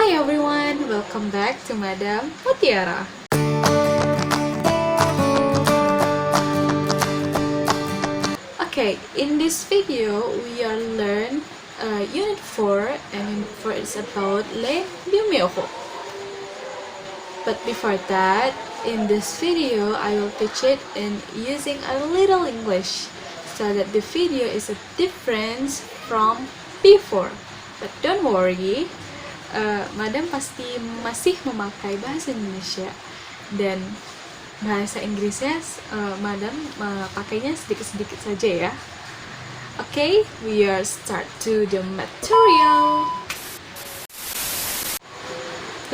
Hi everyone, welcome back to Madam Mutiara. Okay, in this video we are learn Unit 4, and Unit 4 is about les numéros. But before that, in this video I will teach it in using a little English, so that the video is a difference from before. But don't worry, Madam pasti masih memakai bahasa Indonesia, dan bahasa Inggrisnya Madam pakainya sedikit-sedikit saja ya. Okay, we are start to the material.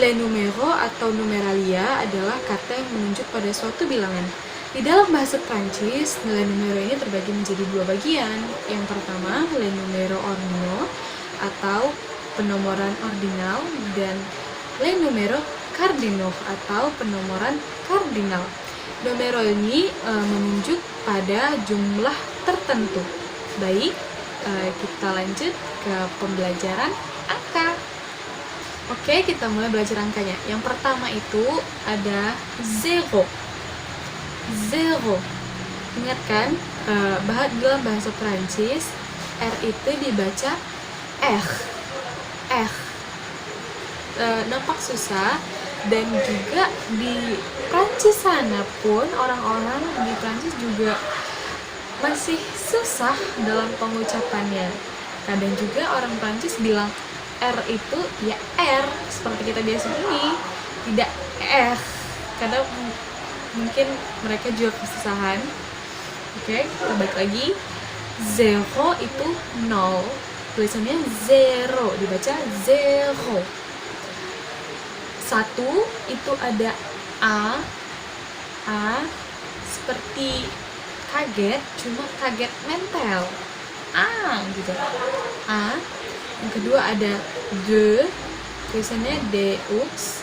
Les numéros atau numeralia adalah kata yang menunjuk pada suatu bilangan. Di dalam bahasa Prancis, nilai numero ini terbagi menjadi dua bagian. Yang pertama, les numéros ordinaux atau penomoran ordinal, dan les numéros cardinaux atau penomoran kardinal. Numero ini menunjuk pada jumlah tertentu. Baik, kita lanjut ke pembelajaran angka. Oke, kita mulai belajar angkanya. Yang pertama itu ada zero. Zero. Ingat kan, dalam bahasa Prancis, R itu dibaca R. Nampak susah, dan juga di Prancis sana pun orang-orang di Prancis juga masih susah dalam pengucapannya. Kadang juga orang Prancis bilang R itu ya R, seperti kita biasa ini, tidak R, karena mungkin mereka juga kesusahan. Oke, kita balik lagi. Zero itu 0, tulisannya zero, dibaca zero. 1 itu ada A seperti kaget, cuma kaget mental, gitu. A. Yang kedua ada de, tulisannya deux,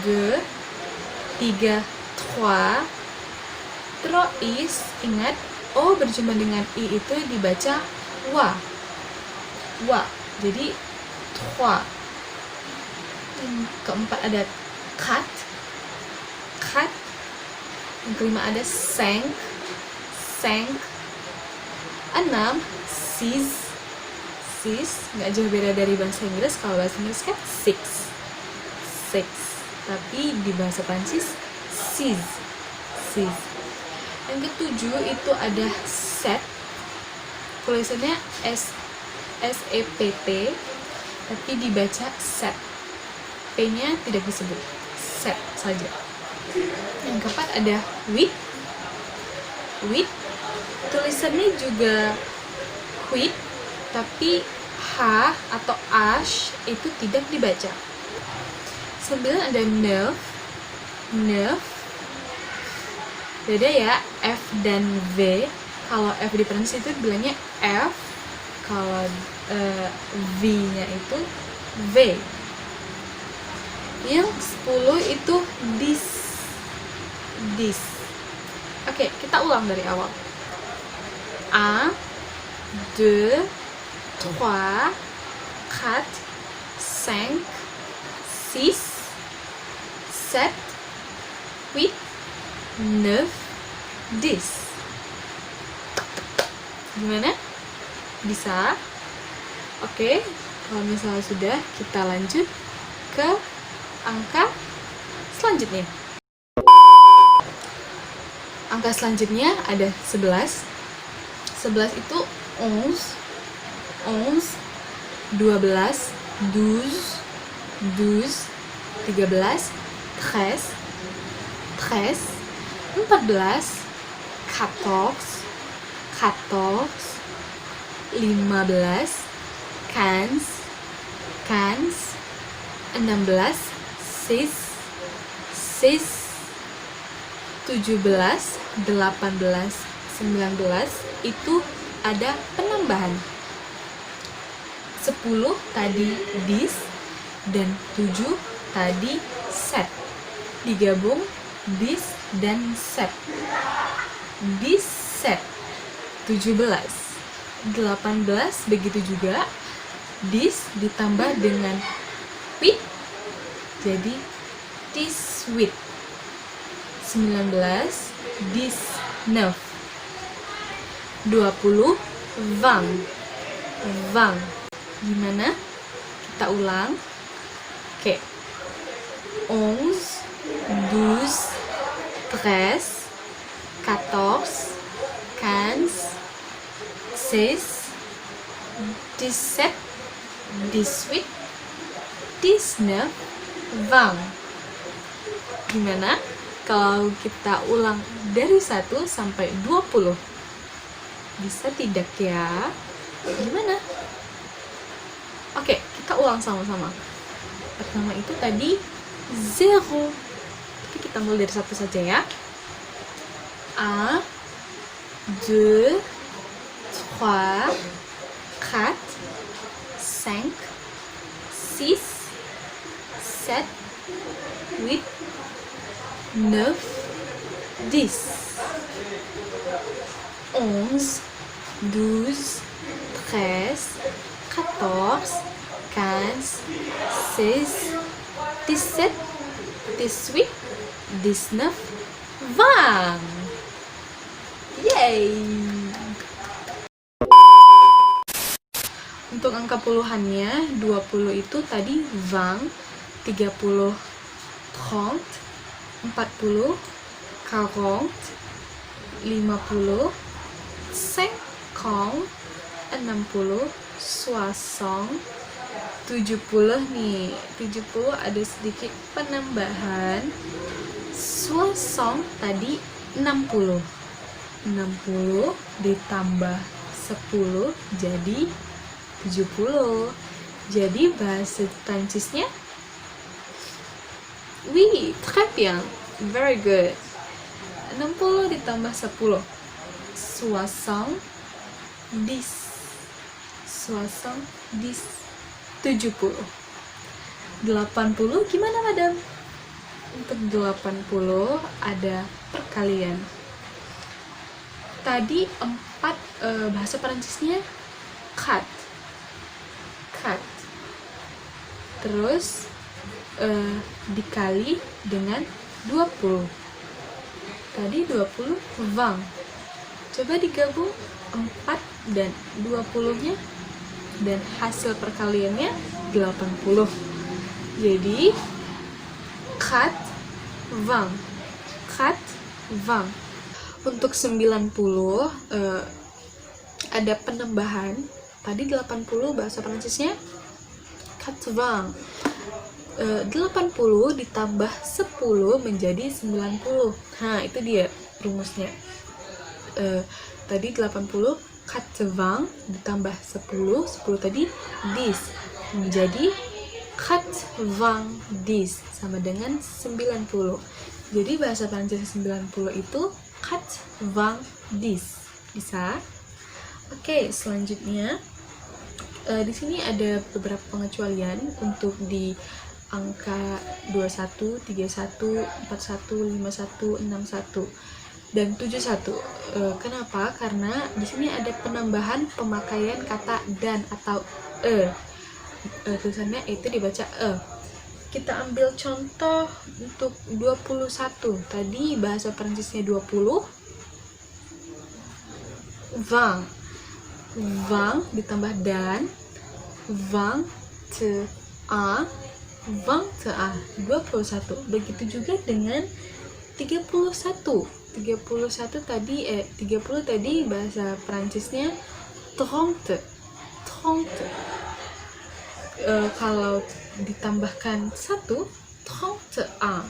de. 3, trois. Trois, ingat O berjumpa dengan I itu dibaca wa, jadi trois. Yang keempat ada quatre. Yang kelima ada cinq. 6, six, nggak jauh beda dari bahasa Inggris. Kalau bahasa Inggris kan six, tapi di bahasa Prancis six. Yang ketujuh itu ada sept, tulisannya SEPT, tapi dibaca sept, P-nya tidak disebut, sept saja. Yang keempat ada huit, tulisannya juga huit, tapi H atau H itu tidak dibaca. 9 ada neuf. Beda ya, F dan V. Kalau F di Prancis itu bilangnya F, kalau V-nya itu V. Yang 10 itu dix. Oke, kita ulang dari awal. 1, 2, 3, 4, 5, 6, 7, 8, 9, 10. Gimana? Bisa? Oke, kalau misalnya sudah, kita lanjut ke angka selanjutnya. Angka selanjutnya ada 11. 11 itu 11, 12, 12, 13, 13, 14, 14, 15, 16, 17, 18, 19 itu ada penambahan. 10 tadi dix, dan 7 tadi sept. Digabung dix dan sept. Dix sept 17. 18 begitu juga. Dix ditambah dengan huit jadi 18. 19, 19. 20, 20. 20. Gimana? Kita ulang. Oke. 11, 12, 13, 14, 15, 16, 17, 18, 19, 20. Gimana kalau kita ulang dari 1 sampai 20? Bisa tidak ya? Gimana? Oke, kita ulang sama-sama. Pertama itu tadi 0. Tapi kita mulai dari 1 saja ya. 1, 2, 3, 4, 5, 6, 7, 8, 9, 10, 11, 12, 13, 14, 15, 16, 17, 18, 19, 20. Yeay! Untuk angka puluhannya, 20 itu tadi 20, 30, 30, 40, 40, 50, 50, 60, 60, 70 nih. 70 ada sedikit penambahan. 60 tadi 60. 60 ditambah 10 jadi 70. Jadi bahasa Prancisnya oui, très bien. Very good. 60 ditambah 10. 70. 70. 70. 80 gimana, Madam? Untuk 80 ada perkalian. Tadi 4 bahasa Perancisnya cut. Terus dikali dengan 20. Tadi 20 20. Coba digabung 4 dan 20-nya dan hasil perkaliannya 80. Jadi 4, 20. 4, 20. Untuk 90 ada penambahan. Tadi 80 bahasa Prancisnya 80. 80 ditambah 10 menjadi 90. Nah, itu dia rumusnya. Tadi 80 80 ditambah 10 tadi 10 menjadi 90 sama dengan 90. Jadi bahasa Prancis 90 itu 90. Bisa? Oke, selanjutnya di sini ada beberapa pengecualian untuk di angka 21, 31, 41, 51, 61 dan 71. Kenapa? Karena di sini ada penambahan pemakaian kata dan atau tulisannya itu dibaca Kita ambil contoh untuk 21. Tadi bahasa Prancisnya 20. 20 ditambah dan 21 21. Begitu juga dengan 31 tadi 30 tadi bahasa Prancisnya 30. Kalau ditambahkan 1 31.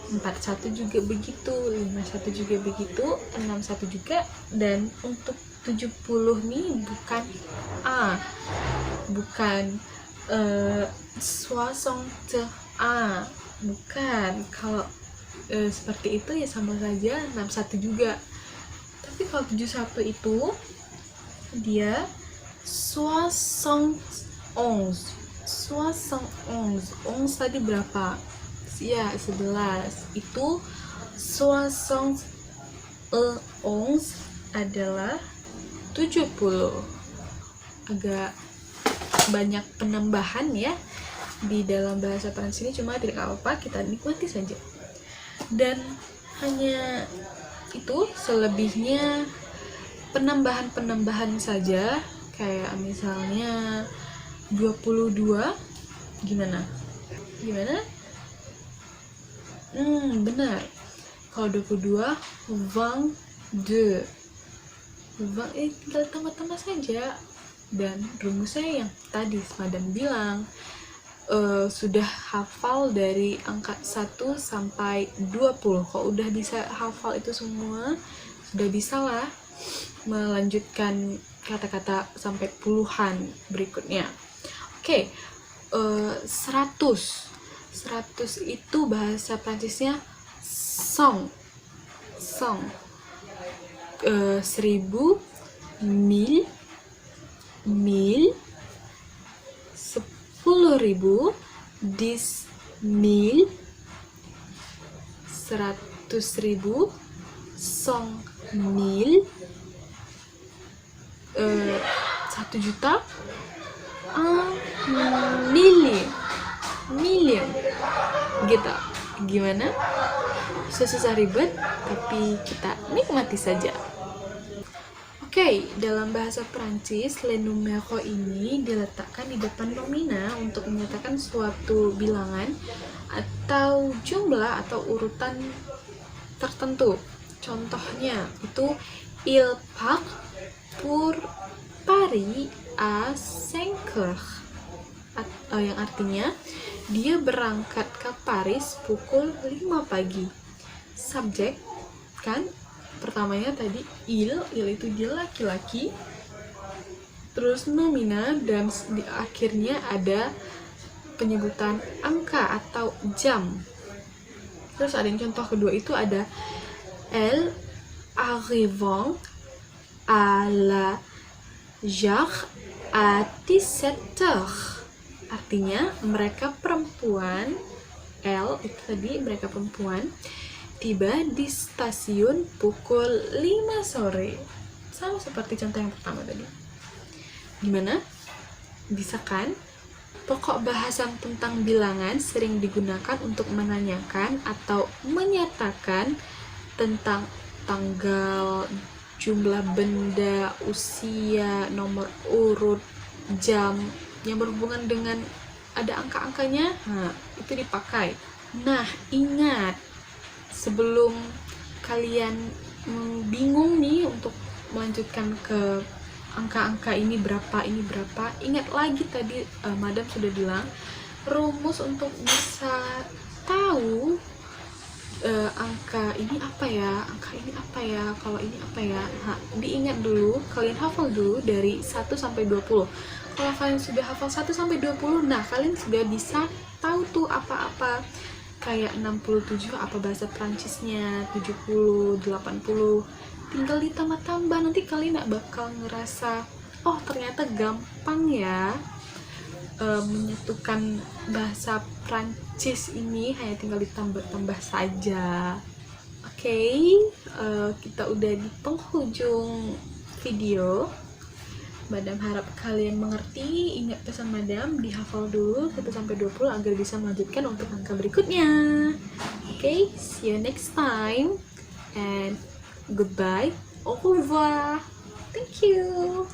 41 juga begitu, 51 juga begitu, 61 juga. Dan untuk 70 nih bukan A, bukan 60 A, bukan. Kalau seperti itu ya sama saja 61 juga. Tapi kalau 71 itu dia 71. 11 tadi berapa? Ya 11. Itu 71 adalah 70. Agak banyak penambahan ya. di dalam bahasa Prancis ini, cuma tidak apa-apa, kita nikmati saja. Dan hanya itu, selebihnya penambahan saja, kayak misalnya 22, gimana? Benar. Kalau 22, 22. Tinggal tambah-tambah saja. Dan rumusnya yang tadi Madam bilang, sudah hafal dari angka 1 sampai 20. Kalau udah bisa hafal itu semua, sudah bisa lah melanjutkan kata-kata sampai puluhan berikutnya. Oke, 100 itu bahasa Prancisnya song. 1000, mil, 1000, 10.000, 10.000, 100.000, 100.000, 1 juta, 1 million gitu. Gimana? Susah ribet, tapi kita nikmati saja. Oke, dalam bahasa Prancis, le numero ini diletakkan di depan nomina untuk menyatakan suatu bilangan atau jumlah atau urutan tertentu. Contohnya itu il part pour Paris à 5 heures, yang artinya dia berangkat ke Paris pukul 5 pagi. Subjek kan, pertamanya tadi il itu dia laki-laki, terus nomina, dan di akhirnya ada penyebutan angka atau jam. Terus ada yang contoh kedua itu ada elle arrivant à la gare à 17 heures. Artinya mereka perempuan, elle itu tadi mereka perempuan, tiba di stasiun pukul 5 sore. Sama seperti contoh yang pertama tadi. Gimana? Bisa kan? Pokok bahasan tentang bilangan sering digunakan untuk menanyakan atau menyatakan tentang tanggal, jumlah benda, usia, nomor urut, jam yang berhubungan dengan ada angka-angkanya. Itu dipakai. Nah, ingat, sebelum kalian bingung nih untuk melanjutkan ke angka-angka ini berapa, ingat lagi tadi Madam sudah bilang rumus untuk bisa tahu angka ini apa ya, kalau ini apa ya. Diingat dulu, kalian hafal dulu dari 1 sampai 20. Kalau kalian sudah hafal 1 sampai 20, nah kalian sudah bisa tahu tuh apa-apa. Kayak 67 apa bahasa Prancisnya, 70, 80. Tinggal ditambah-tambah, nanti kalian gak bakal ngerasa, oh ternyata gampang ya menyatukan bahasa Prancis ini, hanya tinggal ditambah-tambah saja. Oke, kita udah di penghujung video. Madam harap kalian mengerti. Ingat pesan Madam, dihafal dulu 1 sampai 20 agar bisa melanjutkan untuk angka berikutnya. Oke, see you next time and goodbye, au revoir, thank you.